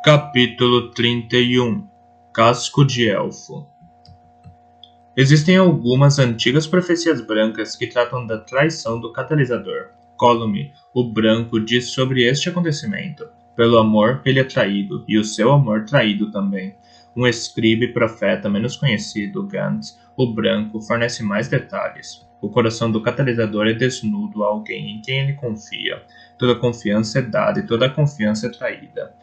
Capítulo 31 Casco de Elfo. Existem algumas antigas profecias brancas que tratam da traição do catalisador. Colume, o branco, diz sobre este acontecimento. Pelo amor, ele é traído, e o seu amor traído também. Um escribe profeta menos conhecido, Gantz, o branco, fornece mais detalhes. O coração do catalisador é desnudo a alguém em quem ele confia. Toda confiança é dada e toda confiança é traída.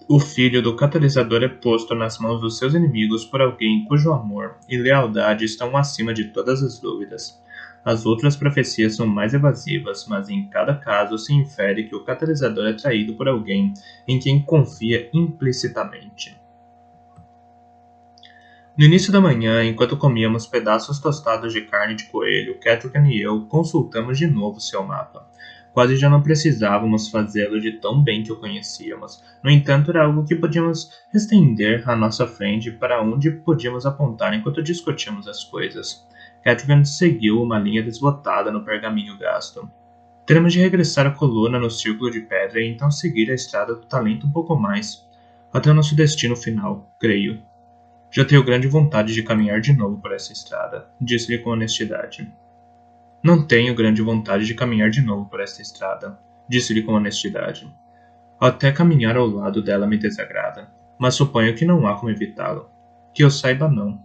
O filho do catalisador é posto nas mãos dos seus inimigos por alguém cujo amor e lealdade estão acima de todas as dúvidas. As outras profecias são mais evasivas, mas em cada caso se infere que o catalisador é traído por alguém em quem confia implicitamente. No início da manhã, enquanto comíamos pedaços tostados de carne de coelho, Catrican e eu consultamos de novo seu mapa. Quase já não precisávamos fazê-lo de tão bem que o conhecíamos. No entanto, era algo que podíamos estender à nossa frente para onde podíamos apontar enquanto discutíamos as coisas. Catrican seguiu uma linha desbotada no pergaminho gasto. Teremos de regressar à coluna no círculo de pedra e então seguir a estrada do talento um pouco mais, até o nosso destino final, creio. Já tenho grande vontade de caminhar de novo por essa estrada, disse-lhe com honestidade. Não tenho grande vontade de caminhar de novo por esta estrada, disse-lhe com honestidade. Até caminhar ao lado dela me desagrada, mas suponho que não há como evitá-lo. Que eu saiba, não.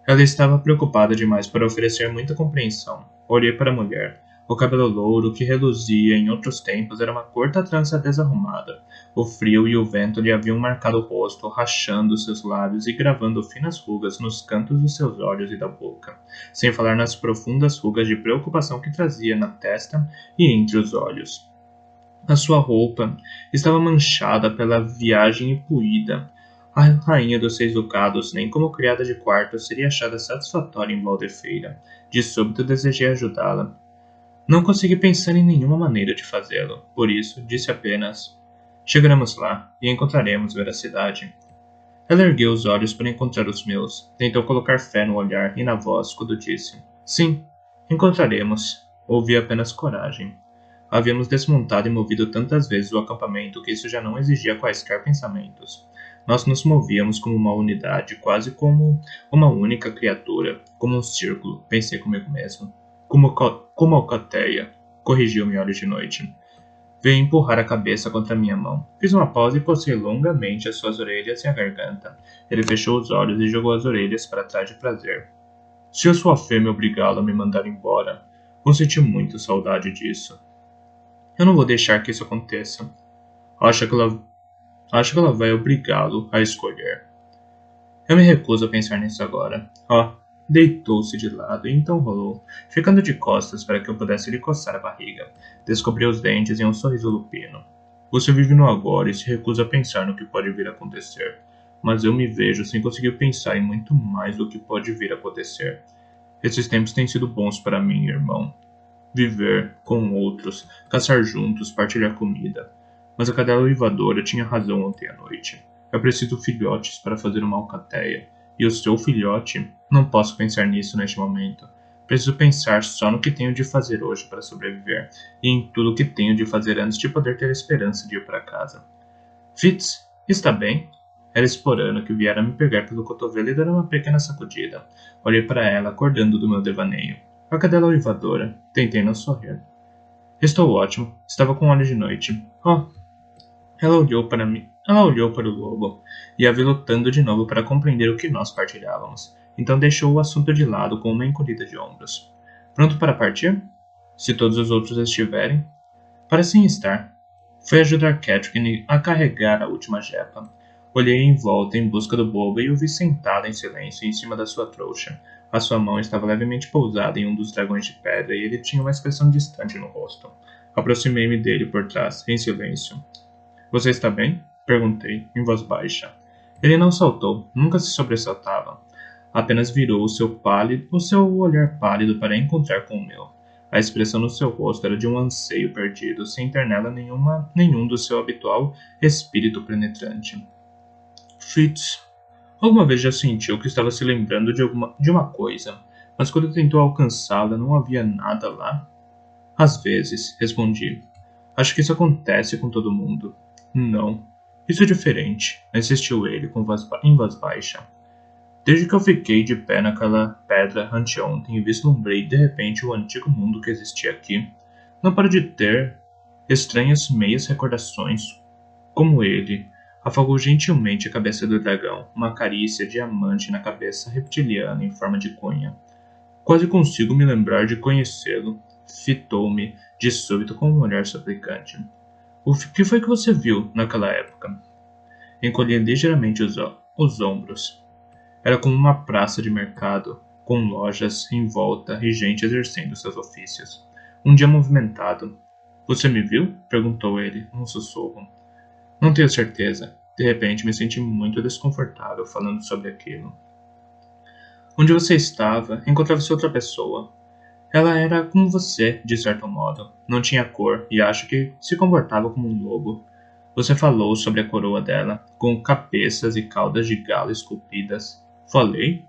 Ela estava preocupada demais para oferecer muita compreensão. Olhei para a mulher. O cabelo louro, que reluzia em outros tempos, era uma curta trança desarrumada. O frio e o vento lhe haviam marcado o rosto, rachando seus lábios e gravando finas rugas nos cantos dos seus olhos e da boca, sem falar nas profundas rugas de preocupação que trazia na testa e entre os olhos. A sua roupa estava manchada pela viagem e poída. A rainha dos 6 ducados, nem como criada de quarto, seria achada satisfatória em Valdefeira. De súbito desejei ajudá-la. Não consegui pensar em nenhuma maneira de fazê-lo, por isso disse apenas: chegaremos lá e encontraremos veracidade. Ela ergueu os olhos para encontrar os meus, tentou colocar fé no olhar e na voz quando disse: sim, encontraremos. Ouvi apenas coragem. Havíamos desmontado e movido tantas vezes o acampamento que isso já não exigia quaisquer pensamentos. Nós nos movíamos como uma unidade, quase como uma única criatura, como um círculo, pensei comigo mesmo. Como alcateia, corrigiu-me olhos de noite. Veio empurrar a cabeça contra minha mão. Fiz uma pausa e cocei longamente as suas orelhas e a garganta. Ele fechou os olhos e jogou as orelhas para trás de prazer. Se a sua fé me obrigá-lo a me mandar embora, vou sentir muito saudade disso. Eu não vou deixar que isso aconteça. Acho que ela vai obrigá-lo a escolher. Eu me recuso a pensar nisso agora. Deitou-se de lado e então rolou, ficando de costas para que eu pudesse lhe coçar a barriga. Descobriu os dentes em um sorriso lupino. Você vive no agora e se recusa a pensar no que pode vir a acontecer. Mas eu me vejo sem conseguir pensar em muito mais do que pode vir a acontecer. Esses tempos têm sido bons para mim, irmão. Viver com outros, caçar juntos, partilhar comida. Mas a cadela uivadora tinha razão ontem à noite. Eu preciso filhotes para fazer uma alcateia. E o seu filhote? Não posso pensar nisso neste momento. Preciso pensar só no que tenho de fazer hoje para sobreviver, e em tudo o que tenho de fazer antes de poder ter a esperança de ir para casa. Fitz, está bem? Era Esporano, que viera me pegar pelo cotovelo e dar uma pequena sacudida. Olhei para ela, acordando do meu devaneio. A cadela uivadora. Tentei não sorrir. Estou ótimo. Estava com olhos de noite. Ela olhou para mim. Ela olhou para o lobo, e a vi lutando de novo para compreender o que nós partilhávamos. Então deixou o assunto de lado com uma encolhida de ombros. Pronto para partir? Se todos os outros estiverem? Parecem estar. Fui ajudar Catrican a carregar a última jepa. Olhei em volta em busca do bobo e o vi sentado em silêncio em cima da sua trouxa. A sua mão estava levemente pousada em um dos dragões de pedra e ele tinha uma expressão distante no rosto. Aproximei-me dele por trás, em silêncio. Você está bem? Perguntei, em voz baixa. Ele não saltou, nunca se sobressaltava. Apenas virou o seu olhar pálido para encontrar com o meu. A expressão no seu rosto era de um anseio perdido, sem ter nela nenhum do seu habitual espírito penetrante. Fitz, alguma vez já sentiu que estava se lembrando de uma coisa, mas quando tentou alcançá-la não havia nada lá? Às vezes, respondi. Acho que isso acontece com todo mundo. Não. Isso é diferente, insistiu ele em voz baixa. Desde que eu fiquei de pé naquela pedra anteontem e vislumbrei de repente o antigo mundo que existia aqui, não paro de ter estranhas meias recordações. Como ele, afagou gentilmente a cabeça do dragão, uma carícia diamante na cabeça reptiliana em forma de cunha. Quase consigo me lembrar de conhecê-lo. Fitou-me de súbito com um olhar suplicante. O que foi que você viu naquela época? Encolhi ligeiramente os ombros. Era como uma praça de mercado, com lojas em volta e gente exercendo seus ofícios. Um dia movimentado. Você me viu? Perguntou ele, num sussurro. Não tenho certeza. De repente me senti muito desconfortável falando sobre aquilo. Onde você estava, encontrava-se outra pessoa. Ela era como você, de certo modo. Não tinha cor e acho que se comportava como um lobo. Você falou sobre a coroa dela, com cabeças e caudas de galo esculpidas. Falei?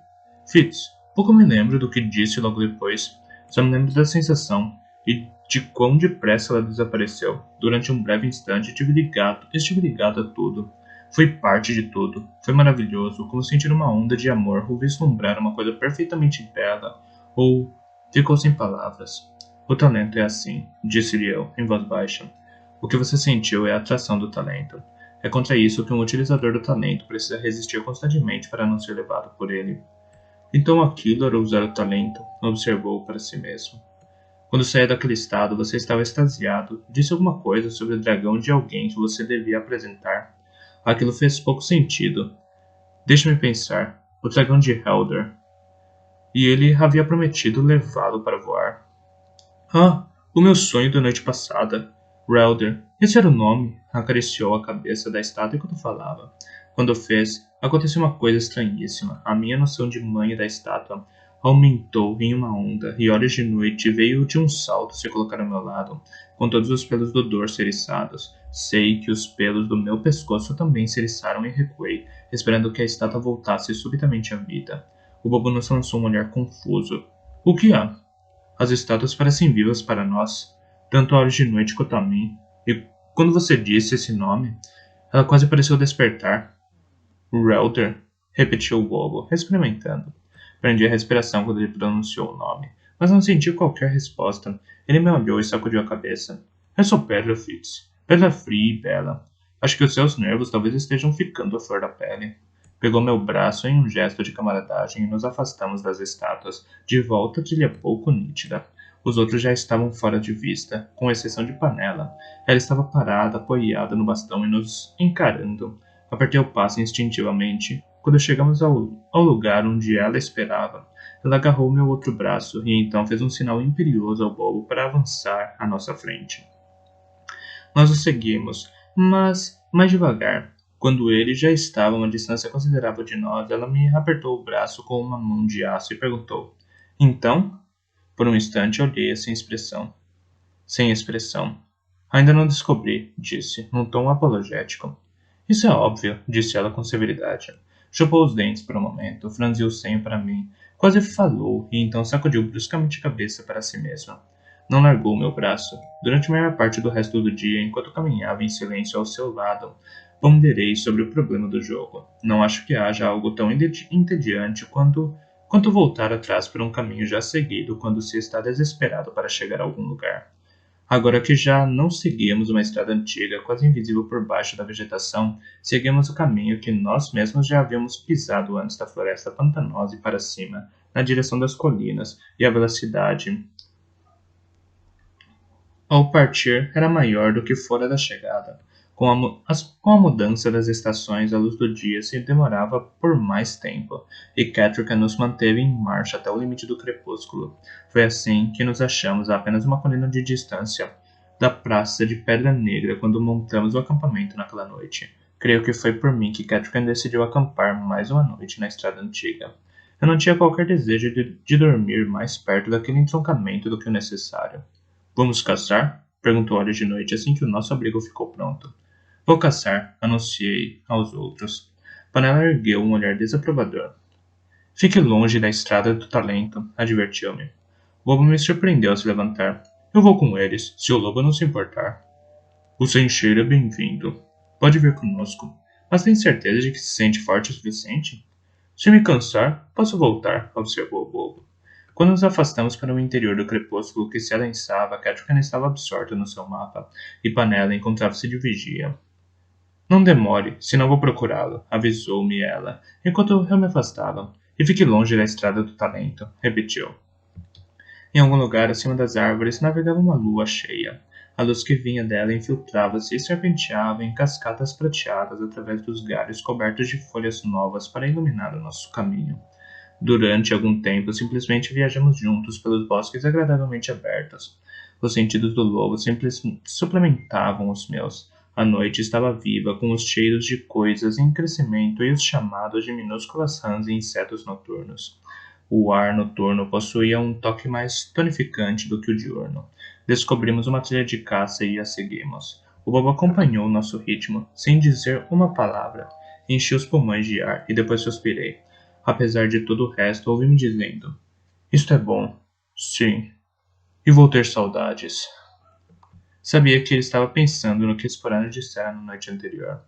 Fitz, pouco me lembro do que disse logo depois. Só me lembro da sensação e de quão depressa ela desapareceu. Durante um breve instante estive ligado a tudo. Fui parte de tudo. Foi maravilhoso, como sentir uma onda de amor ou vislumbrar uma coisa perfeitamente bela, ou ficou sem palavras. O talento é assim, disse-lhe eu, em voz baixa. O que você sentiu é a atração do talento. É contra isso que um utilizador do talento precisa resistir constantemente para não ser levado por ele. Então aquilo era usar o talento, observou para si mesmo. Quando saía daquele estado, você estava extasiado. Disse alguma coisa sobre o dragão de alguém que você devia apresentar. Aquilo fez pouco sentido. Deixe-me pensar. O dragão de Helder. E ele havia prometido levá-lo para voar. Ah, o meu sonho da noite passada. Relder. Esse era o nome. Acariciou a cabeça da estátua enquanto falava. Quando fez, aconteceu uma coisa estranhíssima. A minha noção de manha da estátua aumentou em uma onda, e horas de noite veio de um salto se colocar ao meu lado, com todos os pelos do dorso eriçados. Sei que os pelos do meu pescoço também se eriçaram e recuei, esperando que a estátua voltasse subitamente à vida. O bobo nos lançou um olhar confuso. O que há? As estátuas parecem vivas para nós, tanto a horas de noite quanto a mim. E quando você disse esse nome, ela quase pareceu despertar. Relder, repetiu o bobo, experimentando. Prendi a respiração quando ele pronunciou o nome, mas não senti qualquer resposta. Ele me olhou e sacudiu a cabeça. É só pedra, Fitz. Pedra fria e bela. Acho que os seus nervos talvez estejam ficando à flor da pele. Pegou meu braço em um gesto de camaradagem e nos afastamos das estátuas, de volta a trilha pouco nítida. Os outros já estavam fora de vista, com exceção de Panela. Ela estava parada, apoiada no bastão e nos encarando. Apertei o passo instintivamente. Quando chegamos ao lugar onde ela esperava, ela agarrou meu outro braço e então fez um sinal imperioso ao bobo para avançar à nossa frente. Nós o seguimos, mas mais devagar. Quando ele já estava a uma distância considerável de nós, ela me apertou o braço com uma mão de aço e perguntou: Então? Por um instante olhei-a sem expressão. Sem expressão. Ainda não descobri, disse, num tom apologético. Isso é óbvio, disse ela com severidade. Chupou os dentes por um momento, franziu o senho para mim, quase falou e então sacudiu bruscamente a cabeça para si mesma. Não largou meu braço. Durante a maior parte do resto do dia, enquanto caminhava em silêncio ao seu lado, ponderei sobre o problema do jogo. Não acho que haja algo tão entediante quanto voltar atrás por um caminho já seguido quando se está desesperado para chegar a algum lugar. Agora que já não seguíamos uma estrada antiga, quase invisível por baixo da vegetação, seguimos o caminho que nós mesmos já havíamos pisado antes da floresta pantanosa e para cima, na direção das colinas, e a velocidade ao partir era maior do que fora da chegada. Com a mudança das estações, a luz do dia se demorava por mais tempo, e Catrica nos manteve em marcha até o limite do crepúsculo. Foi assim que nos achamos a apenas uma colina de distância da praça de Pedra Negra quando montamos o acampamento naquela noite. Creio que foi por mim que Catrica decidiu acampar mais uma noite na estrada antiga. Eu não tinha qualquer desejo de dormir mais perto daquele entroncamento do que o necessário. Vamos caçar? Perguntou horas de noite assim que o nosso abrigo ficou pronto. Vou caçar, anunciei aos outros. Panela ergueu um olhar desaprovador. Fique longe da estrada do talento, advertiu-me. O lobo me surpreendeu ao se levantar. Eu vou com eles, se o lobo não se importar. O sem cheiro é bem-vindo. Pode vir conosco. Mas tem certeza de que se sente forte o suficiente? Se me cansar, posso voltar, observou o bobo. Quando nos afastamos para o interior do crepúsculo que se adensava, Catherine estava absorta no seu mapa, e Panela encontrava-se de vigia. Não demore, senão vou procurá-lo, avisou-me ela, enquanto eu me afastava. E fique longe da estrada do talento, repetiu. Em algum lugar acima das árvores navegava uma lua cheia. A luz que vinha dela infiltrava-se e serpenteava em cascatas prateadas através dos galhos cobertos de folhas novas para iluminar o nosso caminho. Durante algum tempo, simplesmente viajamos juntos pelos bosques agradavelmente abertos. Os sentidos do lobo suplementavam os meus. A noite estava viva, com os cheiros de coisas em crescimento e os chamados de minúsculas rãs e insetos noturnos. O ar noturno possuía um toque mais tonificante do que o diurno. Descobrimos uma trilha de caça e a seguimos. O bobo acompanhou nosso ritmo, sem dizer uma palavra. Enchi os pulmões de ar e depois suspirei. Apesar de todo o resto, ouvi-me dizendo: Isto é bom. Sim. E vou ter saudades. Sabia que ele estava pensando no que Esporano dissera na noite anterior.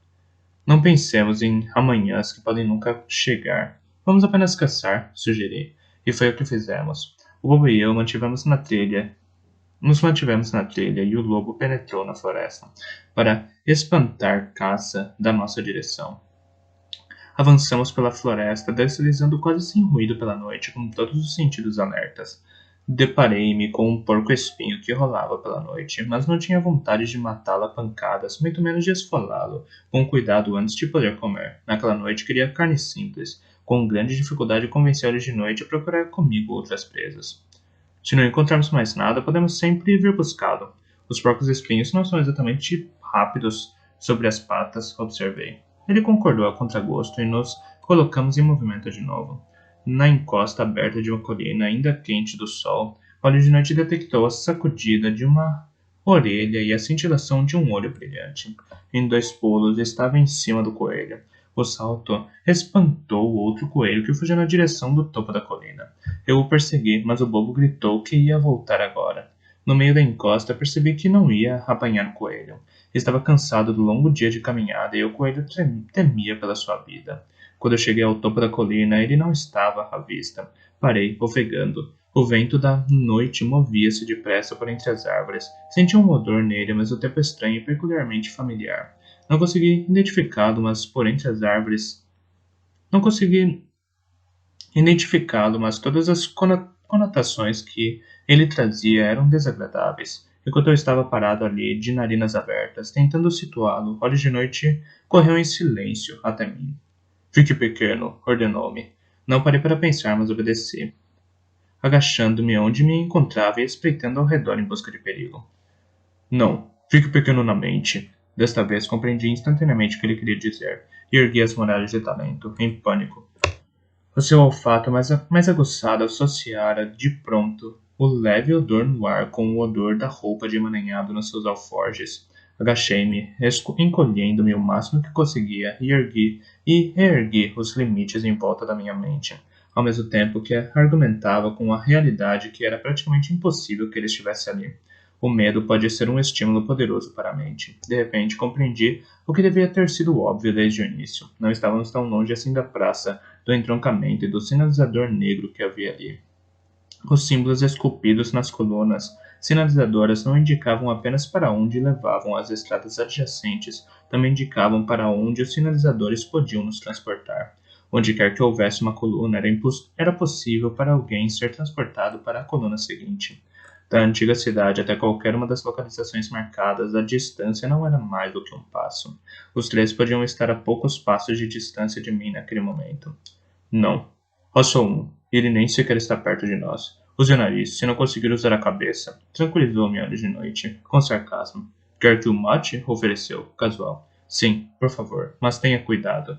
Não pensemos em amanhãs que podem nunca chegar. Vamos apenas caçar, sugeri. E foi o que fizemos. O bobo e eu nos mantivemos na trilha e o lobo penetrou na floresta para espantar caça da nossa direção. Avançamos pela floresta, deslizando quase sem ruído pela noite, com todos os sentidos alertas. Deparei-me com um porco-espinho que rolava pela noite, mas não tinha vontade de matá-lo a pancadas, muito menos de esfolá-lo, com cuidado antes de poder comer. Naquela noite queria carne simples. Com grande dificuldade convenci a de noite a procurar comigo outras presas. Se não encontrarmos mais nada, podemos sempre vir buscá-lo. Os porcos-espinhos não são exatamente rápidos sobre as patas, observei. Ele concordou a contragosto e nos colocamos em movimento de novo. Na encosta aberta de uma colina ainda quente do sol, Olho de Noite detectou a sacudida de uma orelha e a cintilação de um olho brilhante. Em 2 pulos estava em cima do coelho. O salto espantou o outro coelho que fugiu na direção do topo da colina. Eu o persegui, mas o bobo gritou que ia voltar agora. No meio da encosta percebi que não ia apanhar o coelho. Estava cansado do longo dia de caminhada e o coelho temia pela sua vida. Quando eu cheguei ao topo da colina, ele não estava à vista. Parei, ofegando. O vento da noite movia-se depressa por entre as árvores. Senti um odor nele, ao mesmo tempo estranho e peculiarmente familiar. Não consegui identificá-lo, mas por entre as árvores... Não consegui identificá-lo, mas todas as conotações que ele trazia eram desagradáveis. Enquanto eu estava parado ali, de narinas abertas, tentando situá-lo, Olho de Noite correu em silêncio até mim. Fique pequeno, ordenou-me. Não parei para pensar, mas obedeci, agachando-me onde me encontrava e espreitando ao redor em busca de perigo. Não, fique pequeno na mente. Desta vez compreendi instantaneamente o que ele queria dizer, e ergui as muralhas de talento, em pânico. O seu olfato mais aguçado associara de pronto o leve odor no ar com o odor da roupa de emaranhado nos seus alforjes. Agachei-me, encolhendo-me o máximo que conseguia e reergui os limites em volta da minha mente, ao mesmo tempo que argumentava com a realidade que era praticamente impossível que ele estivesse ali. O medo pode ser um estímulo poderoso para a mente. De repente, compreendi o que devia ter sido óbvio desde o início. Não estávamos tão longe assim da praça, do entroncamento e do sinalizador negro que havia ali. Os símbolos esculpidos nas colunas sinalizadoras não indicavam apenas para onde levavam as estradas adjacentes, também indicavam para onde os sinalizadores podiam nos transportar. Onde quer que houvesse uma coluna, era possível para alguém ser transportado para a coluna seguinte. Da antiga cidade até qualquer uma das localizações marcadas, a distância não era mais do que um passo. Os 3 podiam estar a poucos passos de distância de mim naquele momento. Não. Só um. Ele nem sequer está perto de nós. Use o nariz, se não conseguir usar a cabeça. Tranquilizou-me Olho de Noite, com sarcasmo. Quer que o mate? Ofereceu, casual. Sim, por favor, mas tenha cuidado.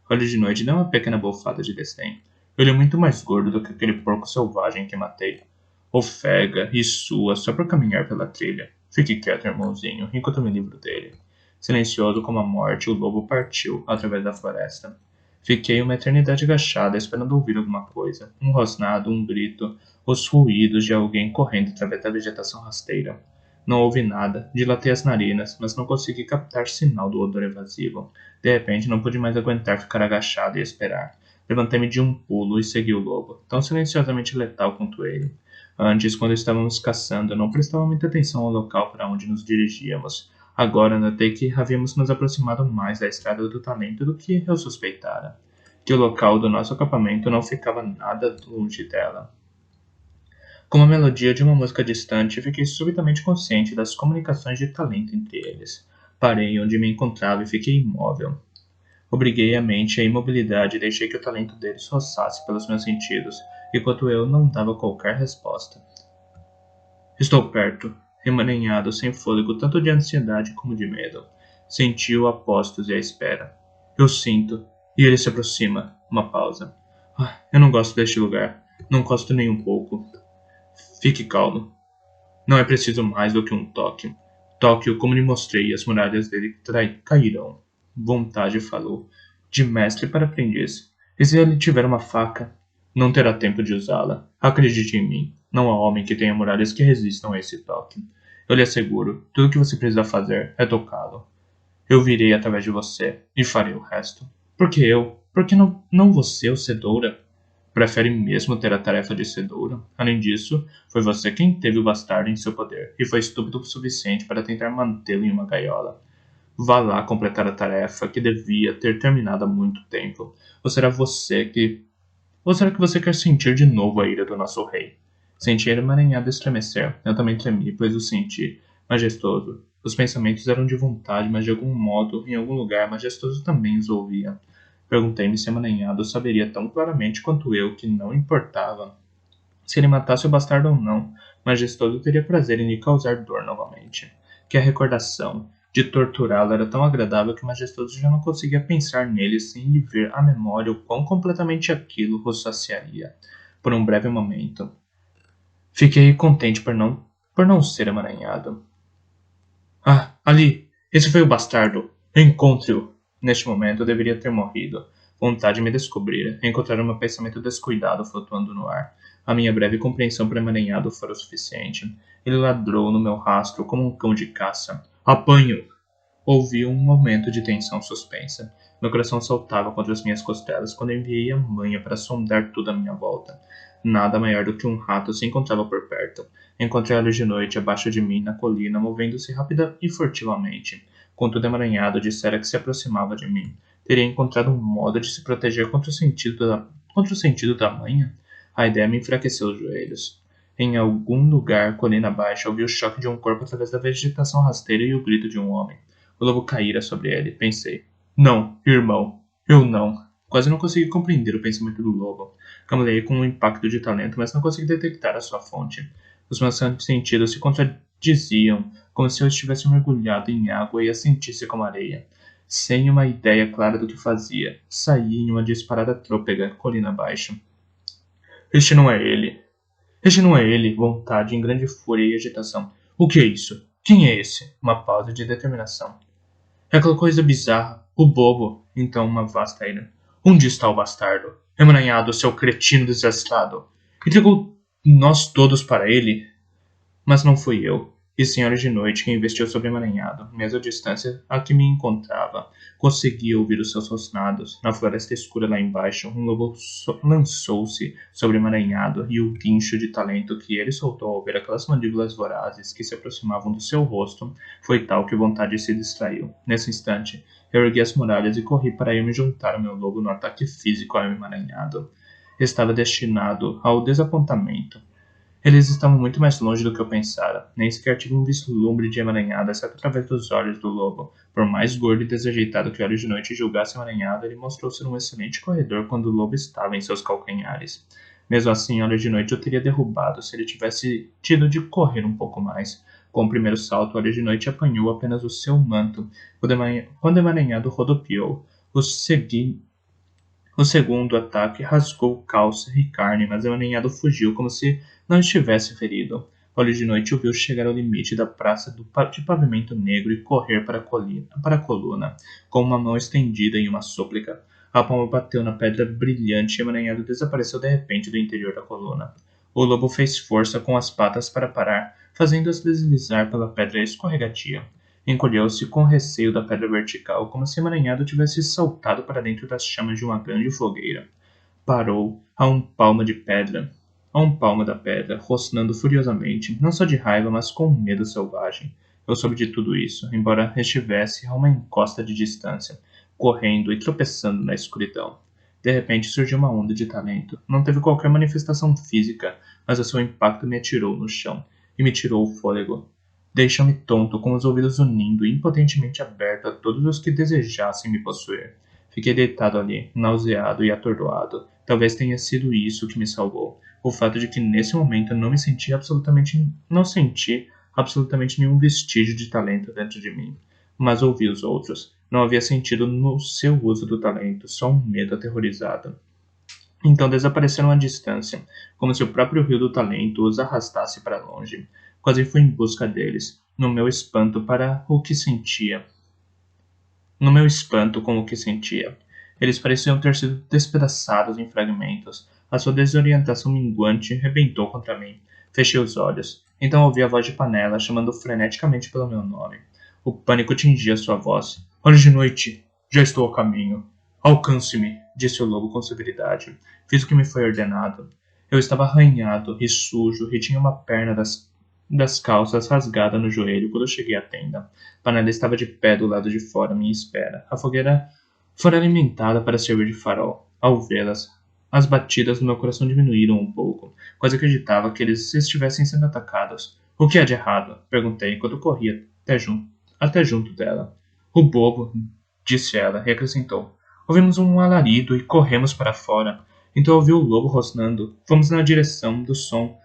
Olho de Noite deu uma pequena bofada de desdém. Ele é muito mais gordo do que aquele porco selvagem que matei. Ofega e sua só por caminhar pela trilha. Fique quieto, irmãozinho, enquanto me livro dele. Silencioso como a morte, o lobo partiu através da floresta. Fiquei uma eternidade agachada, esperando ouvir alguma coisa. Um rosnado, um grito, os ruídos de alguém correndo através da vegetação rasteira. Não ouvi nada, dilatei as narinas, mas não consegui captar sinal do odor evasivo. De repente, não pude mais aguentar ficar agachado e esperar. Levantei-me de um pulo e segui o lobo, tão silenciosamente letal quanto ele. Antes, quando estávamos caçando, eu não prestava muita atenção ao local para onde nos dirigíamos. Agora notei que havíamos nos aproximado mais da Estrada do Talento do que eu suspeitara. Que o local do nosso acampamento não ficava nada longe dela. Com a melodia de uma música distante, fiquei subitamente consciente das comunicações de talento entre eles. Parei onde me encontrava e fiquei imóvel. Obriguei a mente à imobilidade e deixei que o talento deles roçasse pelos meus sentidos, enquanto eu não dava qualquer resposta. Estou perto, emaranhado, sem fôlego, tanto de ansiedade como de medo. Senti-o a postos e à espera. Eu sinto, e ele se aproxima. Uma pausa. Eu não gosto deste lugar. Não gosto nem um pouco. Fique calmo. Não é preciso mais do que um toque. Toque-o como lhe mostrei, e as muralhas dele cairão. Vontade falou. De mestre para aprendiz. E se ele tiver uma faca? Não terá tempo de usá-la. Acredite em mim. Não há homem que tenha muralhas que resistam a esse toque. Eu lhe asseguro, tudo o que você precisa fazer é tocá-lo. Eu virei através de você e farei o resto. Por que eu? Por que não você, o Cedoura? Prefere mesmo ter a tarefa de Cedoura? Além disso, foi você quem teve o bastardo em seu poder e foi estúpido o suficiente para tentar mantê-lo em uma gaiola. Vá lá completar a tarefa que devia ter terminado há muito tempo. Ou será você que... Ou será que você quer sentir de novo a ira do nosso rei? Senti ele emaranhado estremecer. Eu também tremi, pois o senti. Majestoso. Os pensamentos eram de vontade, mas de algum modo, em algum lugar, majestoso também os ouvia. Perguntei-me se emaranhado saberia tão claramente quanto eu que não importava se ele matasse o bastardo ou não. Majestoso teria prazer em lhe causar dor novamente. Que a recordação de torturá-lo era tão agradável que Majestoso já não conseguia pensar nele sem lhe ver à memória o quão completamente aquilo o saciaria. Por um breve momento. Fiquei contente por não ser emaranhado. Ali! Esse foi o bastardo! Encontre-o! Neste momento eu deveria ter morrido. Vontade me descobrira, encontrar um pensamento descuidado flutuando no ar. A minha breve compreensão para emaranhado fora o suficiente. Ele ladrou no meu rastro como um cão de caça. Apanho! Ouvi um momento de tensão suspensa. Meu coração saltava contra as minhas costelas quando enviei a manha para sondar tudo à minha volta. Nada maior do que um rato se encontrava por perto. Encontrei a luz de noite abaixo de mim na colina, movendo-se rápida e furtivamente. Contudo emaranhado, dissera que se aproximava de mim. Teria encontrado um modo de se proteger contra o sentido da manha? A ideia me enfraqueceu os joelhos. Em algum lugar, colina abaixo, ouvi o choque de um corpo através da vegetação rasteira e o grito de um homem. O lobo caíra sobre ele. Pensei. Não, irmão. Eu não. Quase não consegui compreender o pensamento do lobo. Cambaleei com um impacto de talento, mas não consegui detectar a sua fonte. Os meus sentidos se contradiziam, como se eu estivesse mergulhado em água e a sentisse como areia. Sem uma ideia clara do que fazia, saí em uma disparada trôpega, colina abaixo. Este não é ele. Este não é ele. Vontade em grande fúria e agitação. O que é isso? Quem é esse? Uma pausa de determinação. É aquela coisa bizarra. O bobo. Então uma vasta ira. Onde está o bastardo? Emaranhado, seu cretino desastrado. Entregou nós todos para ele? Mas não fui eu, e sim a hora de noite que investiu sobre emaranhado, mesmo a distância a que me encontrava. Conseguia ouvir os seus rosnados. Na floresta escura lá embaixo, um lobo lançou-se sobre emaranhado, e o guincho de talento que ele soltou ao ver aquelas mandíbulas vorazes que se aproximavam do seu rosto foi tal que vontade se distraiu. Nesse instante, eu ergui as muralhas e corri para ir me juntar ao meu lobo no ataque físico ao emaranhado. Estava destinado ao desapontamento. Eles estavam muito mais longe do que eu pensara. Nem sequer tive um vislumbre de emaranhado, exceto através dos olhos do lobo. Por mais gordo e desajeitado que Olhos de Noite julgasse emaranhado, ele mostrou ser um excelente corredor quando o lobo estava em seus calcanhares. Mesmo assim, Olhos de Noite eu teria derrubado se ele tivesse tido de correr um pouco mais. Com o primeiro salto, Olhos de Noite apanhou apenas o seu manto, quando emaranhado rodopiou. O segundo ataque rasgou calça e carne, mas emaranhado fugiu como se não estivesse ferido. Olhos de Noite o viu chegar ao limite da praça de pavimento negro e correr para a coluna, com uma mão estendida em uma súplica. A palma bateu na pedra brilhante e emaranhado desapareceu de repente do interior da coluna. O lobo fez força com as patas para parar. fazendo-as deslizar pela pedra escorregadia. Encolheu-se com receio da pedra vertical, como se emaranhado tivesse saltado para dentro das chamas de uma grande fogueira. Parou a um palmo da pedra, rosnando furiosamente, não só de raiva, mas com um medo selvagem. Eu soube de tudo isso, embora estivesse a uma encosta de distância, correndo e tropeçando na escuridão. De repente surgiu uma onda de talento. Não teve qualquer manifestação física, mas o seu impacto me atirou no chão e me tirou o fôlego. Deixa-me tonto, com os ouvidos unindo e impotentemente aberto a todos os que desejassem me possuir. Fiquei deitado ali, nauseado e atordoado. Talvez tenha sido isso que me salvou. O fato de que nesse momento eu não senti absolutamente nenhum vestígio de talento dentro de mim. Mas ouvi os outros. Não havia sentido no seu uso do talento, só um medo aterrorizado. Então desapareceram à distância, como se o próprio rio do talento os arrastasse para longe. Quase fui em busca deles, no meu espanto com o que sentia. Eles pareciam ter sido despedaçados em fragmentos. A sua desorientação minguante rebentou contra mim. Fechei os olhos. Então ouvi a voz de Panela chamando freneticamente pelo meu nome. O pânico tingia sua voz. Olhe de noite! Já estou a caminho. Alcance-me, disse o lobo com severidade. Fiz o que me foi ordenado. Eu estava arranhado e sujo e tinha uma perna das calças rasgada no joelho quando cheguei à tenda. Panela estava de pé do lado de fora à minha espera. A fogueira fora alimentada para servir de farol. Ao vê-las, as batidas do meu coração diminuíram um pouco. Quase acreditava que eles estivessem sendo atacados. O que há de errado? Perguntei enquanto corria até junto dela. O bobo, disse ela, e acrescentou. Ouvimos um alarido e corremos para fora. Então ouvi o lobo rosnando. Fomos na direção do som.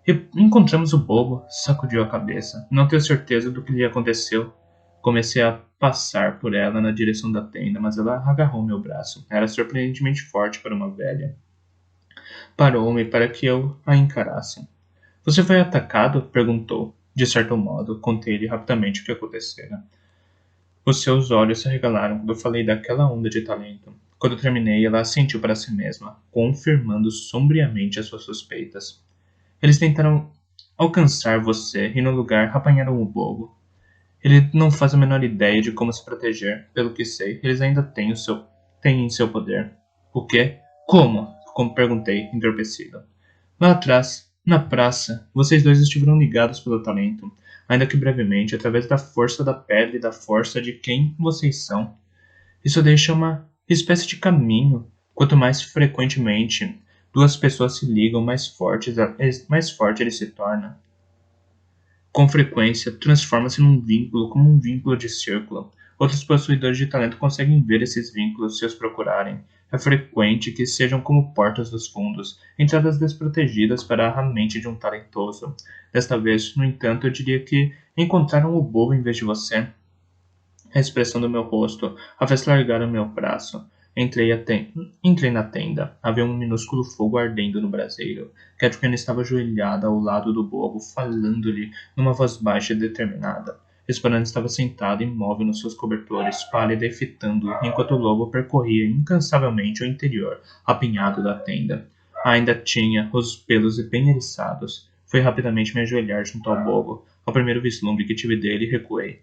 E encontramos o bobo. Sacudiu a cabeça. Não tenho certeza do que lhe aconteceu. Comecei a passar por ela na direção da tenda, mas ela agarrou meu braço. Era surpreendentemente forte para uma velha. Parou-me para que eu a encarasse. Você foi atacado? Perguntou. De certo modo, contei-lhe rapidamente o que acontecera. Os seus olhos se arregalaram quando eu falei daquela onda de talento. Quando terminei, ela assentiu para si mesma, confirmando sombriamente as suas suspeitas. Eles tentaram alcançar você e no lugar apanharam o bobo. Ele não faz a menor ideia de como se proteger. Pelo que sei, eles ainda têm em seu poder. O quê? Como? Como perguntei, entorpecido. Lá atrás, na praça, vocês dois estiveram ligados pelo talento, ainda que brevemente, através da força da pele e da força de quem vocês são. Isso deixa uma espécie de caminho. Quanto mais frequentemente duas pessoas se ligam, mais forte ele se torna. Com frequência, transforma-se num vínculo, como um vínculo de círculo. Outros possuidores de talento conseguem ver esses vínculos se os procurarem. É frequente que sejam como portas dos fundos, entradas desprotegidas para a mente de um talentoso. Desta vez, no entanto, eu diria que encontraram o bobo em vez de você. A expressão do meu rosto a fez largar o meu braço. Entrei na tenda. Havia um minúsculo fogo ardendo no braseiro. Catherine estava ajoelhada ao lado do bobo, falando-lhe numa voz baixa e determinada. Esperança estava sentada imóvel nos seus cobertores, pálida e fitando, enquanto o lobo percorria incansavelmente o interior, apinhado da tenda. Ainda tinha os pelos bem eriçados. Fui rapidamente me ajoelhar junto ao bobo. Ao primeiro vislumbre que tive dele, recuei.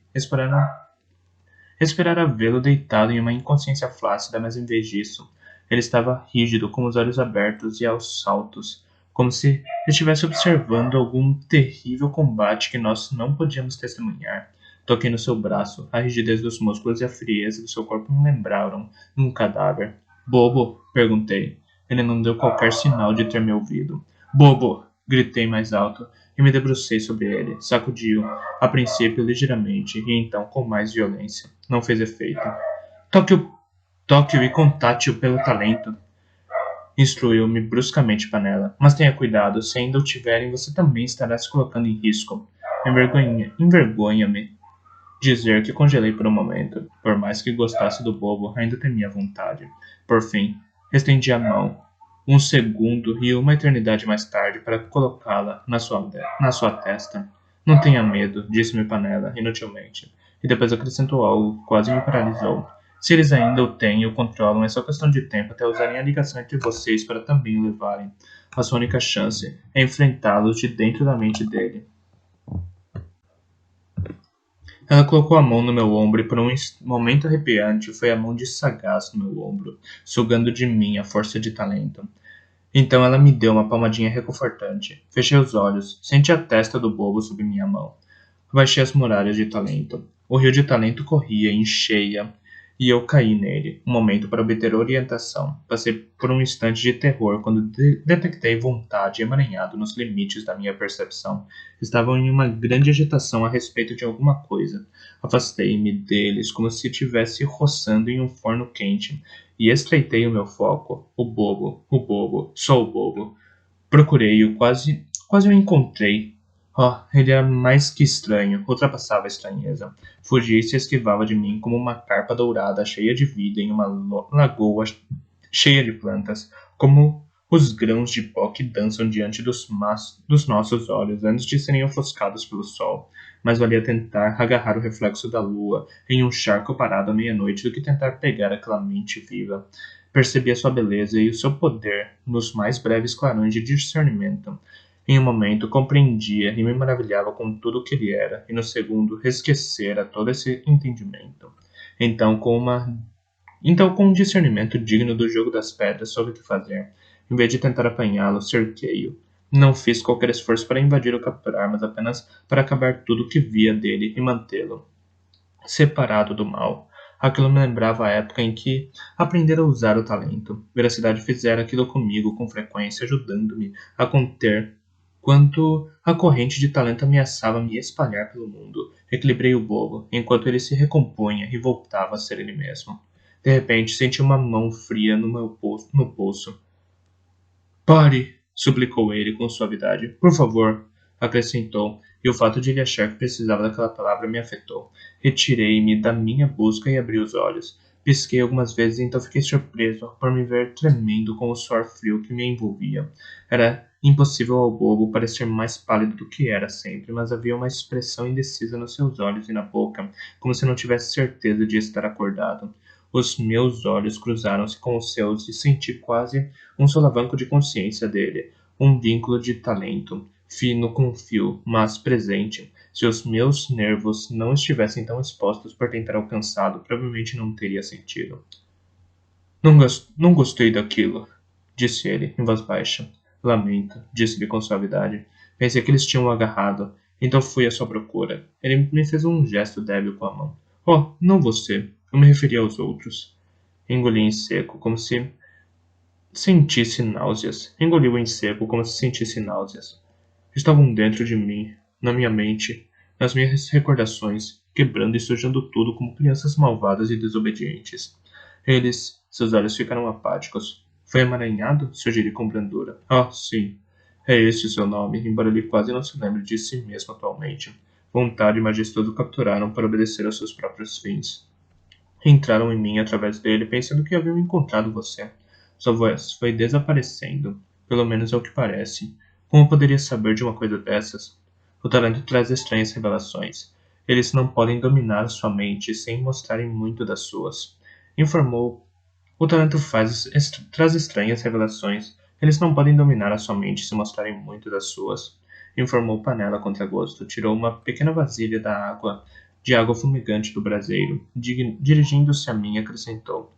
Esperara vê-lo deitado em uma inconsciência flácida, mas em vez disso, ele estava rígido, com os olhos abertos e aos saltos, como se estivesse observando algum terrível combate que nós não podíamos testemunhar. Toquei no seu braço. A rigidez dos músculos e a frieza do seu corpo me lembraram um cadáver. Bobo? Perguntei. Ele não deu qualquer sinal de ter me ouvido. Bobo! Gritei mais alto e me debrucei sobre ele. Sacudi-o, a princípio ligeiramente, e então com mais violência. Não fez efeito. Toque-o e contate-o pelo talento. Instruiu-me bruscamente Panela. Mas tenha cuidado, se ainda o tiverem, você também estará se colocando em risco. Envergonha-me dizer que congelei por um momento. Por mais que gostasse do bobo, ainda temia a vontade. Por fim, estendi a mão, um segundo e uma eternidade mais tarde, para colocá-la na sua testa. Não tenha medo, disse-me Panela, inutilmente. E depois acrescentou algo que quase me paralisou. Se eles ainda o têm e o controlam, é só questão de tempo até usarem a ligação entre vocês para também o levarem. A sua única chance é enfrentá-los de dentro da mente dele. Ela colocou a mão no meu ombro e por um momento arrepiante foi a mão de sagaz no meu ombro, sugando de mim a força de talento. Então ela me deu uma palmadinha reconfortante. Fechei os olhos, senti a testa do bobo sob minha mão. Baixei as muralhas de talento. O rio de talento corria em cheia e eu caí nele. Um momento para obter orientação. Passei por um instante de terror quando detectei vontade emaranhado nos limites da minha percepção. Estavam em uma grande agitação a respeito de alguma coisa. Afastei-me deles como se estivesse roçando em um forno quente e estreitei o meu foco. O bobo, sou o bobo. Procurei-o, quase o encontrei. Oh, ele era mais que estranho, ultrapassava a estranheza. Fugia e se esquivava de mim como uma carpa dourada cheia de vida em uma lagoa cheia de plantas, como os grãos de pó que dançam diante dos nossos olhos antes de serem ofuscados pelo sol. Mas valia tentar agarrar o reflexo da lua em um charco parado à meia-noite do que tentar pegar aquela mente viva. Percebia sua beleza e o seu poder nos mais breves clarões de discernimento. Em um momento compreendia e me maravilhava com tudo o que ele era, e no segundo esquecera todo esse entendimento. Então, com um discernimento digno do jogo das pedras, soube o que fazer. Em vez de tentar apanhá-lo, cerquei-o. Não fiz qualquer esforço para invadir ou capturar, mas apenas para acabar tudo o que via dele e mantê-lo separado do mal. Aquilo me lembrava a época em que aprendera a usar o talento. Veracidade fizera aquilo comigo com frequência, ajudando-me a conter quanto a corrente de talento ameaçava me espalhar pelo mundo. Equilibrei o bobo, enquanto ele se recompunha e voltava a ser ele mesmo. De repente, senti uma mão fria no pulso. Pare! Suplicou ele com suavidade. Por favor, acrescentou, e o fato de ele achar que precisava daquela palavra me afetou. Retirei-me da minha busca e abri os olhos. Pisquei algumas vezes e então fiquei surpreso por me ver tremendo com o suor frio que me envolvia. Era impossível ao bobo parecer mais pálido do que era sempre, mas havia uma expressão indecisa nos seus olhos e na boca, como se não tivesse certeza de estar acordado. Os meus olhos cruzaram-se com os seus e senti quase um solavanco de consciência dele, um vínculo de talento, fino com fio, mas presente. Se os meus nervos não estivessem tão expostos por tentar alcançá-lo, provavelmente não teria sentido. Não gostei daquilo, disse ele, em voz baixa. Lamento, disse-lhe com suavidade. Pensei que eles tinham o agarrado, então fui à sua procura. Ele me fez um gesto débil com a mão. Oh, não você. Eu me referia aos outros. Engoli em seco, como se sentisse náuseas. Engoliu em seco, como se sentisse náuseas. Estavam dentro de mim, na minha mente, nas minhas recordações, quebrando e sujando tudo como crianças malvadas e desobedientes. Seus olhos ficaram apáticos. Foi emaranhado? Sugeri com brandura. Ah, sim. É esse o seu nome, embora ele quase não se lembre de si mesmo atualmente. Vontade e majestoso capturaram para obedecer aos seus próprios fins. Entraram em mim através dele, pensando que haviam encontrado você. Sua voz foi desaparecendo. Pelo menos é o que parece. Como poderia saber de uma coisa dessas? O talento traz estranhas revelações. Eles não podem dominar sua mente sem mostrarem muito das suas. Informou. O talento traz estranhas revelações. Eles não podem dominar a sua mente se mostrarem muito das suas. Informou Panela contra gosto. Tirou uma pequena vasilha de água fumegante do braseiro. Dirigindo-se a mim, acrescentou.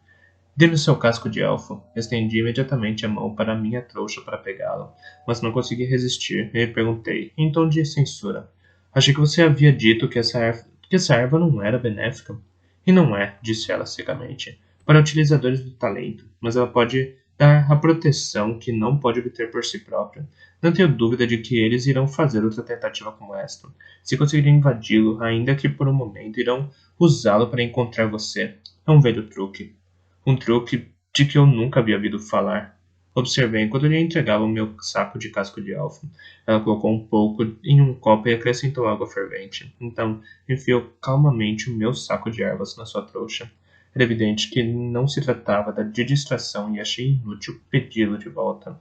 Dê-me o seu casco de elfo. Estendi imediatamente a mão para a minha trouxa para pegá-lo, mas não consegui resistir e perguntei, em tom de censura. Achei que você havia dito que essa erva não era benéfica. E não é, disse ela secamente, para utilizadores do talento, mas ela pode dar a proteção que não pode obter por si própria. Não tenho dúvida de que eles irão fazer outra tentativa como esta. Se conseguirem invadi-lo, ainda que por um momento, irão usá-lo para encontrar você. É um velho truque. Um truque de que eu nunca havia ouvido falar. Observei enquanto lhe entregava o meu saco de casco de elfo. Ela colocou um pouco em um copo e acrescentou água fervente. Então, enfiou calmamente o meu saco de ervas na sua trouxa. Era evidente que não se tratava de distração e achei inútil pedi-lo de volta.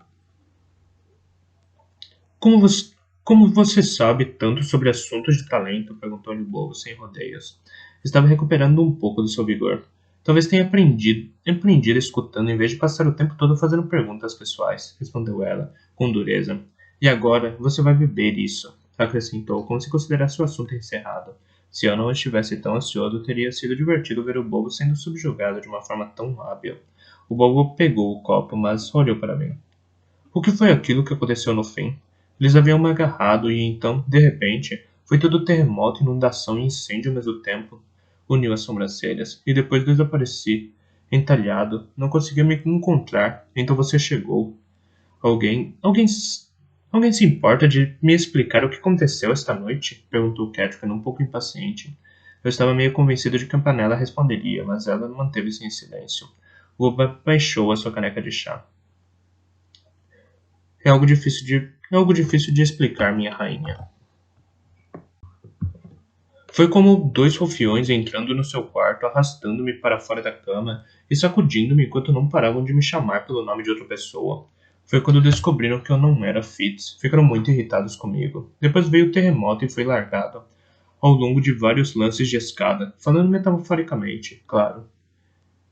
Como você sabe tanto sobre assuntos de talento? Perguntou-lhe o bobo, sem rodeios. Estava recuperando um pouco do seu vigor. Talvez tenha aprendido escutando em vez de passar o tempo todo fazendo perguntas pessoais, respondeu ela, com dureza. E agora você vai beber isso, acrescentou, como se considerasse o assunto encerrado. Se eu não estivesse tão ansioso, teria sido divertido ver o bobo sendo subjugado de uma forma tão hábil. O bobo pegou o copo, mas olhou para mim. O que foi aquilo que aconteceu no fim? Eles haviam me agarrado e então, de repente, foi tudo terremoto, inundação e incêndio ao mesmo tempo. Uniu as sobrancelhas e depois desapareci. Entalhado, não conseguia me encontrar, então você chegou. Alguém, alguém, alguém se importa de me explicar o que aconteceu esta noite? Perguntou Catherine, um pouco impaciente. Eu estava meio convencido de que a panela responderia, mas ela manteve-se em silêncio. Luba baixou a sua caneca de chá. É algo difícil de explicar, minha rainha. Foi como dois rufiões entrando no seu quarto, arrastando-me para fora da cama e sacudindo-me enquanto não paravam de me chamar pelo nome de outra pessoa. Foi quando descobriram que eu não era Fitz. Ficaram muito irritados comigo. Depois veio o terremoto e fui largado ao longo de vários lances de escada, falando metaforicamente, claro.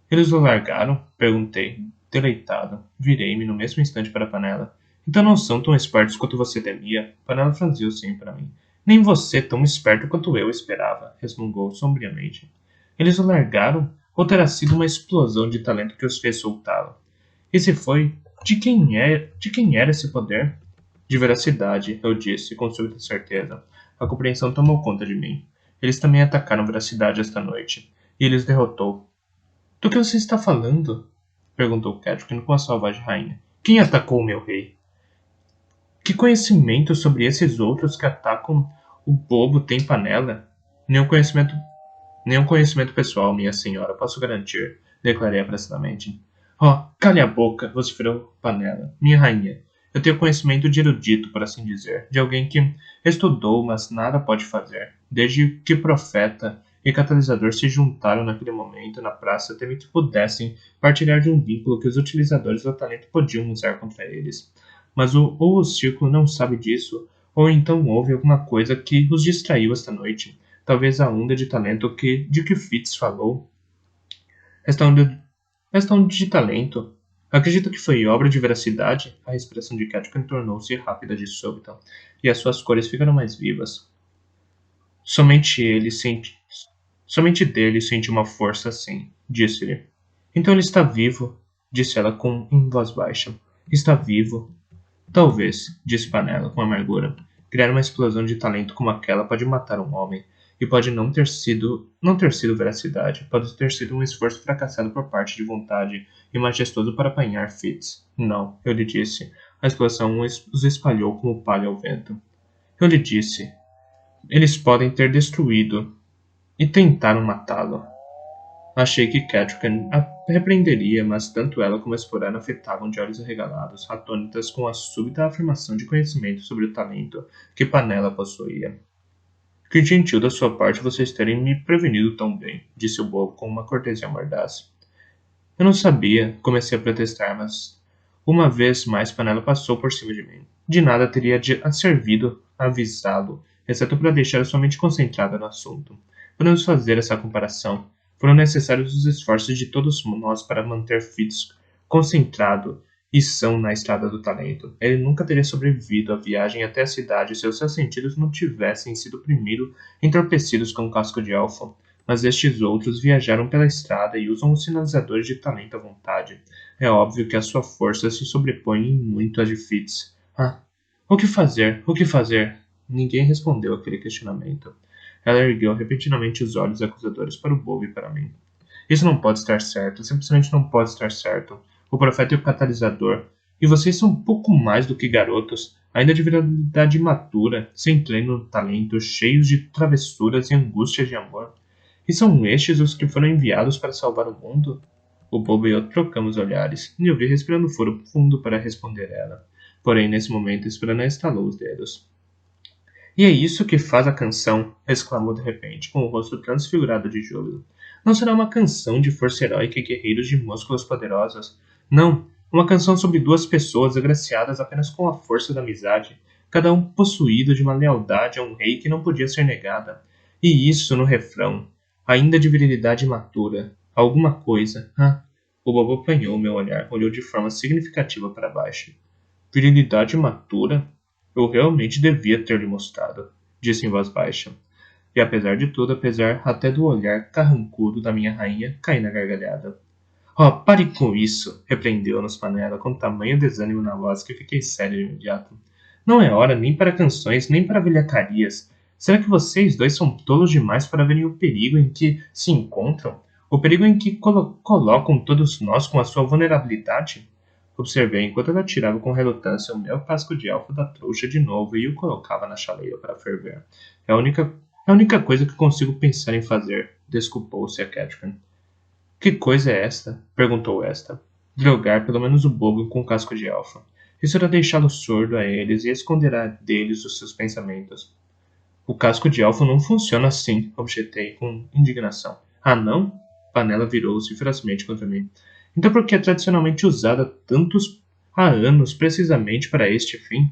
Eles o largaram? Perguntei, deleitado. Virei-me no mesmo instante para a panela. Então não são tão espertos quanto você temia? Panela franziu sim para mim. Nem você tão esperto quanto eu esperava, resmungou sombriamente. Eles o largaram? Ou terá sido uma explosão de talento que os fez soltá-lo? E se foi? De quem era esse poder? De veracidade, eu disse, com súbita certeza. A compreensão tomou conta de mim. Eles também atacaram veracidade esta noite. E eles derrotou. Do que você está falando? Perguntou Catherine com a sua voz de rainha. Quem atacou o meu rei? Que conhecimento sobre esses outros que atacam o bobo tem panela? Nenhum conhecimento pessoal, minha senhora, posso garantir, declarei apressadamente. Oh, cale a boca, vociferou Panela. Minha rainha, eu tenho conhecimento de erudito, por assim dizer, de alguém que estudou, mas nada pode fazer. Desde que profeta e catalisador se juntaram naquele momento na praça, teme que pudessem partilhar de um vínculo que os utilizadores do talento podiam usar contra eles. Mas ou o círculo não sabe disso, ou então houve alguma coisa que os distraiu esta noite. Talvez a onda de talento de que Fitz falou. Esta onda de talento. Acredito que foi obra de veracidade. A expressão de Catherine tornou-se rápida de súbito, e as suas cores ficaram mais vivas. Somente ele sente. Somente dele sente uma força assim, disse-lhe. Então ele está vivo, disse ela em voz baixa. Está vivo. Talvez, disse Panela com amargura. Criar uma explosão de talento como aquela pode matar um homem. E pode não ter sido veracidade. Pode ter sido um esforço fracassado por parte de vontade e majestoso para apanhar Fitz. Não, eu lhe disse. A explosão os espalhou como palha ao vento. Eu lhe disse. Eles podem ter destruído e tentaram matá-lo. Achei que Catherine a repreenderia, mas tanto ela como a Esporana fitavam de olhos arregalados, atônitas com a súbita afirmação de conhecimento sobre o talento que Panela possuía. Que gentil da sua parte vocês terem me prevenido tão bem, disse o bobo com uma cortesia mordaz. Eu não sabia, comecei a protestar, mas uma vez mais Panela passou por cima de mim. De nada teria servido avisá-lo, exceto para deixar sua mente concentrada no assunto. Podemos fazer essa comparação. Foram necessários os esforços de todos nós para manter Fitz concentrado e são na estrada do talento. Ele nunca teria sobrevivido à viagem até a cidade se os seus sentidos não tivessem sido primeiro entorpecidos com o casco de elfo. Mas estes outros viajaram pela estrada e usam os sinalizadores de talento à vontade. É óbvio que a sua força se sobrepõe em muito à de Fitz. Ah, o que fazer? O que fazer? Ninguém respondeu àquele questionamento. Ela ergueu repentinamente os olhos acusadores para o bobo e para mim. Isso não pode estar certo, simplesmente não pode estar certo. O profeta e o catalisador. E vocês são um pouco mais do que garotos, ainda de virilidade imatura, sem treino no talento, cheios de travessuras e angústias de amor. E são estes os que foram enviados para salvar o mundo? O bobo e eu trocamos olhares, e eu vi respirando fundo para responder ela. Porém, nesse momento, Esperana estalou os dedos. E é isso que faz a canção, exclamou de repente, com o rosto transfigurado de júbilo. Não será uma canção de força heróica e guerreiros de músculos poderosos. Não, uma canção sobre duas pessoas agraciadas apenas com a força da amizade, cada um possuído de uma lealdade a um rei que não podia ser negada. E isso no refrão, ainda de virilidade imatura. Alguma coisa. Ah, o bobo apanhou meu olhar, olhou de forma significativa para baixo. Virilidade imatura? Eu realmente devia ter lhe mostrado, disse em voz baixa. E apesar de tudo, apesar até do olhar carrancudo da minha rainha, caí na gargalhada. Oh, pare com isso! Repreendeu-nos Panela com tamanho desânimo na voz que fiquei sério de imediato. Não é hora nem para canções, nem para velhacarias. Será que vocês dois são tolos demais para verem o perigo em que se encontram? O perigo em que colocam todos nós com a sua vulnerabilidade? Observei enquanto ela tirava com relutância o meu casco de elfo da trouxa de novo e o colocava na chaleira para ferver. É a única coisa que consigo pensar em fazer, desculpou-se a Catherine. Que coisa é esta? Perguntou esta. Drogar pelo menos o bobo com o casco de elfo. Isso era deixá-lo surdo a eles e esconderá deles os seus pensamentos. O casco de elfo não funciona assim, objetei com indignação. Ah, não? Panela virou-se ferozmente contra mim. Então por que é tradicionalmente usada há anos precisamente para este fim?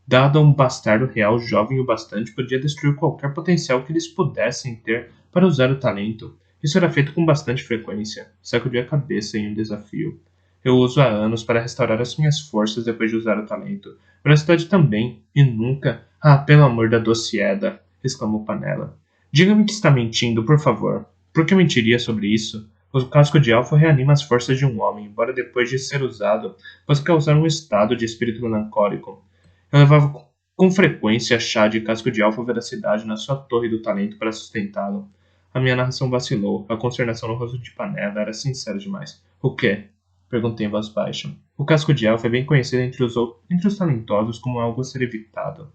Dado a um bastardo real jovem o bastante, podia destruir qualquer potencial que eles pudessem ter para usar o talento. Isso era feito com bastante frequência. Sacudi a cabeça em um desafio. Eu uso há anos para restaurar as minhas forças depois de usar o talento. Veracidade também, e nunca. Ah, pelo amor da doce Eda! Exclamou Panela. Diga-me que está mentindo, por favor. Por que mentiria sobre isso? O casco de elfo reanima as forças de um homem, embora depois de ser usado, possa causar um estado de espírito melancólico. Eu levava com frequência chá de casco de alfa veracidade na sua torre do talento para sustentá-lo. A minha narração vacilou. A consternação no rosto de Panela era sincera demais. O quê? Perguntei em voz baixa. O casco de elfo é bem conhecido entre os talentosos como algo a ser evitado,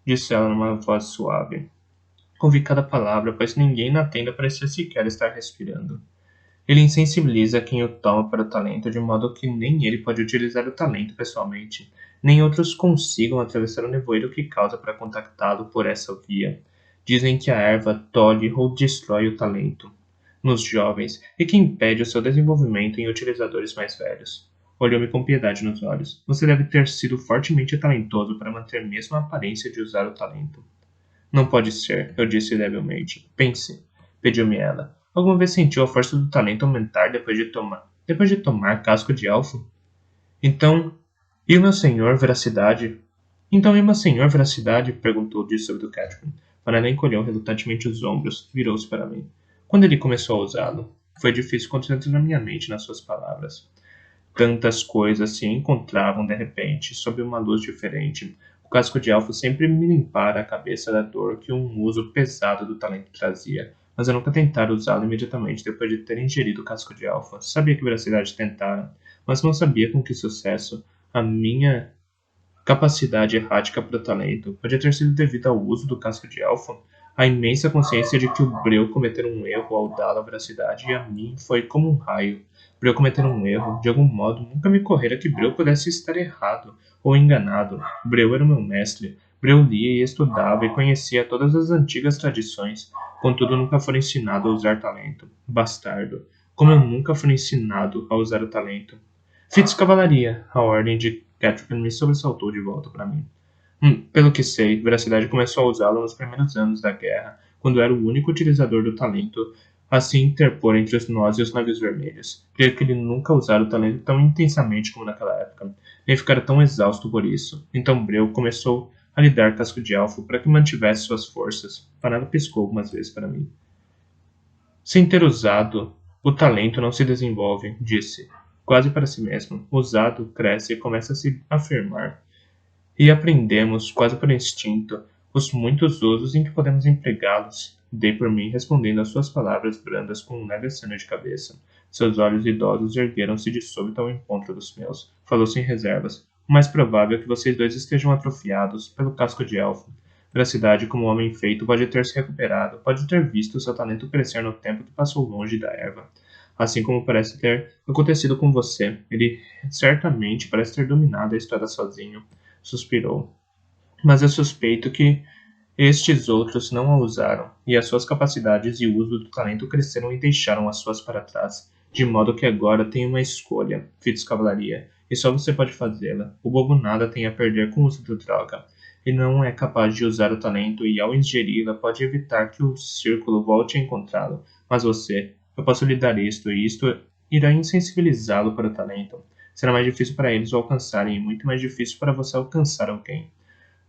disse ela numa voz suave. Ouvi cada palavra, pois ninguém na tenda parecia sequer estar respirando. Ele insensibiliza quem o toma para o talento, de modo que nem ele pode utilizar o talento pessoalmente, nem outros consigam atravessar o nevoeiro que causa para contactá-lo por essa via. Dizem que a erva tolhe ou destrói o talento nos jovens e que impede o seu desenvolvimento em utilizadores mais velhos. Olhou-me com piedade nos olhos. Você deve ter sido fortemente talentoso para manter mesmo a aparência de usar o talento. Não pode ser, eu disse debilmente. Pense, pediu-me ela. Alguma vez sentiu a força do talento aumentar depois de tomar casco de elfo? Então, e o meu senhor veracidade? Então, e o meu senhor veracidade? Perguntou de súbito Catherine. Panela encolheu relutantemente os ombros, virou-se para mim. Quando ele começou a usá-lo, foi difícil concentrar minha mente nas suas palavras. Tantas coisas se encontravam de repente, sob uma luz diferente. O casco de elfo sempre me limpara a cabeça da dor que um uso pesado do talento trazia, mas eu nunca tentara usá-lo imediatamente depois de ter ingerido o casco de elfo. Sabia que veracidade tentara, mas não sabia com que sucesso. A minha capacidade errática para o talento podia ter sido devido ao uso do casco de elfo. A imensa consciência de que o Breu cometera um erro ao dá-la veracidade e a mim foi como um raio. Breu cometer um erro, de algum modo, nunca me correra que Breu pudesse estar errado ou enganado. Breu era o meu mestre. Breu lia e estudava e conhecia todas as antigas tradições, contudo nunca fora ensinado a usar talento. Bastardo. Como eu nunca fui ensinado a usar o talento. Fites cavalaria, a ordem de Catherine me sobressaltou de volta para mim. Pelo que sei, Veracidade começou a usá-lo nos primeiros anos da guerra, quando era o único utilizador do talento a se interpor entre nós e os navios vermelhos. Creio que ele nunca usara o talento tão intensamente como naquela época, nem ficara tão exausto por isso. Então Breu começou a lhe dar casco de elfo para que mantivesse suas forças. Panela piscou algumas vezes para mim. Sem ter usado, o talento não se desenvolve, disse, quase para si mesmo. Usado, cresce e começa a se afirmar. E aprendemos, quase por instinto, os muitos usos em que podemos empregá-los. Dei por mim, respondendo às suas palavras brandas com um leve aceno de cabeça. Seus olhos idosos ergueram-se de súbito ao encontro dos meus. Falou sem reservas. O mais provável é que vocês dois estejam atrofiados pelo casco de elfo. Veracidade, como homem feito, pode ter se recuperado, pode ter visto seu talento crescer no tempo que passou longe da erva. Assim como parece ter acontecido com você, ele certamente parece ter dominado a história sozinho. Suspirou. Mas eu suspeito que estes outros não a usaram, e as suas capacidades e uso do talento cresceram e deixaram as suas para trás, de modo que agora tem uma escolha, Fites Cavalaria, e só você pode fazê-la. O bobo nada tem a perder com o uso da droga. Ele não é capaz de usar o talento e, ao ingeri-la, pode evitar que o círculo volte a encontrá-lo. Mas você, eu posso lhe dar isto, e isto irá insensibilizá-lo para o talento. Será mais difícil para eles o alcançarem e muito mais difícil para você alcançar alguém.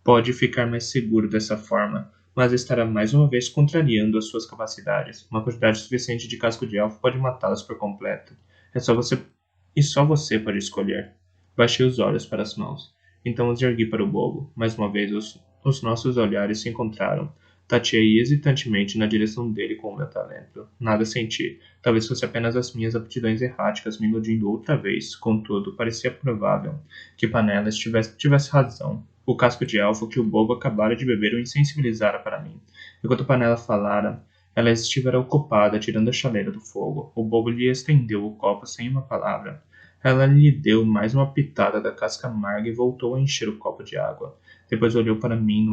Pode ficar mais seguro dessa forma. mas estará mais uma vez contrariando as suas capacidades. Uma quantidade suficiente de casco de elfo pode matá-las por completo. É só você e só você pode escolher. Baixei os olhos para as mãos. Então os ergui para o bobo. Mais uma vez os nossos olhares se encontraram. Tateei hesitantemente na direção dele com o meu talento. Nada senti. Talvez fosse apenas as minhas aptidões erráticas me iludindo outra vez. Contudo, parecia provável que Panelas tivesse razão. O casco de elfo que o bobo acabara de beber o insensibilizara para mim. Enquanto Panela falara, ela estivera ocupada tirando a chaleira do fogo. O bobo lhe estendeu o copo sem uma palavra. Ela lhe deu mais uma pitada da casca amarga e voltou a encher o copo de água. Depois olhou para mim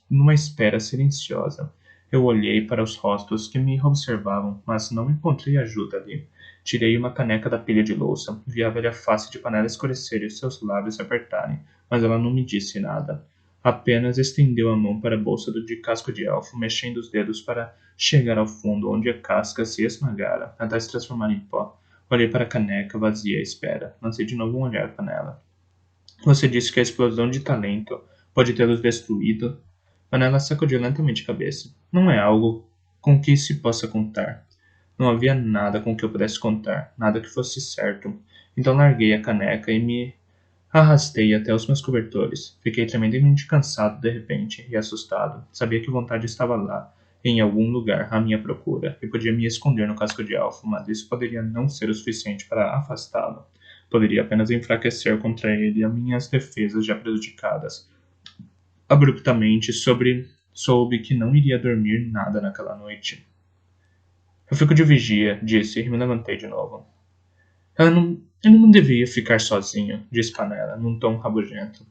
numa espera silenciosa. Eu olhei para os rostos que me observavam, mas não encontrei ajuda ali. Tirei uma caneca da pilha de louça. Vi a velha face de Panela escurecer e os seus lábios se apertarem, mas ela não me disse nada. Apenas estendeu a mão para a bolsa de casco de elfo, mexendo os dedos para chegar ao fundo, onde a casca se esmagara, até se transformar em pó. Olhei para a caneca vazia à espera. Lancei de novo um olhar para ela. Você disse que a explosão de talento pode tê-los destruído? Panela sacudiu lentamente a cabeça. Não é algo com que se possa contar. Não havia nada com que eu pudesse contar, nada que fosse certo. Então larguei a caneca e me arrastei até os meus cobertores. Fiquei tremendamente cansado de repente e assustado. Sabia que vontade estava lá, em algum lugar, à minha procura, e podia me esconder no casco de elfo, mas isso poderia não ser o suficiente para afastá-lo. Poderia apenas enfraquecer contra ele as minhas defesas já prejudicadas. Abruptamente, soube que não iria dormir nada naquela noite. Eu fico de vigia, disse, e me levantei de novo. Ele não devia ficar sozinho, disse Panela, num tom rabugento.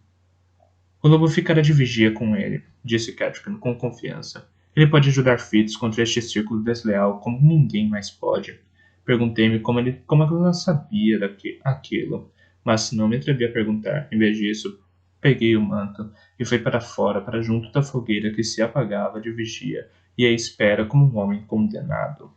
O lobo ficará de vigia com ele, disse Catherine com confiança. Ele pode ajudar Fitz contra este círculo desleal como ninguém mais pode. Perguntei-me como ela sabia aquilo, mas não me atrevi a perguntar. Em vez disso, peguei o manto e fui para fora, para junto da fogueira que se apagava de vigia e à espera como um homem condenado.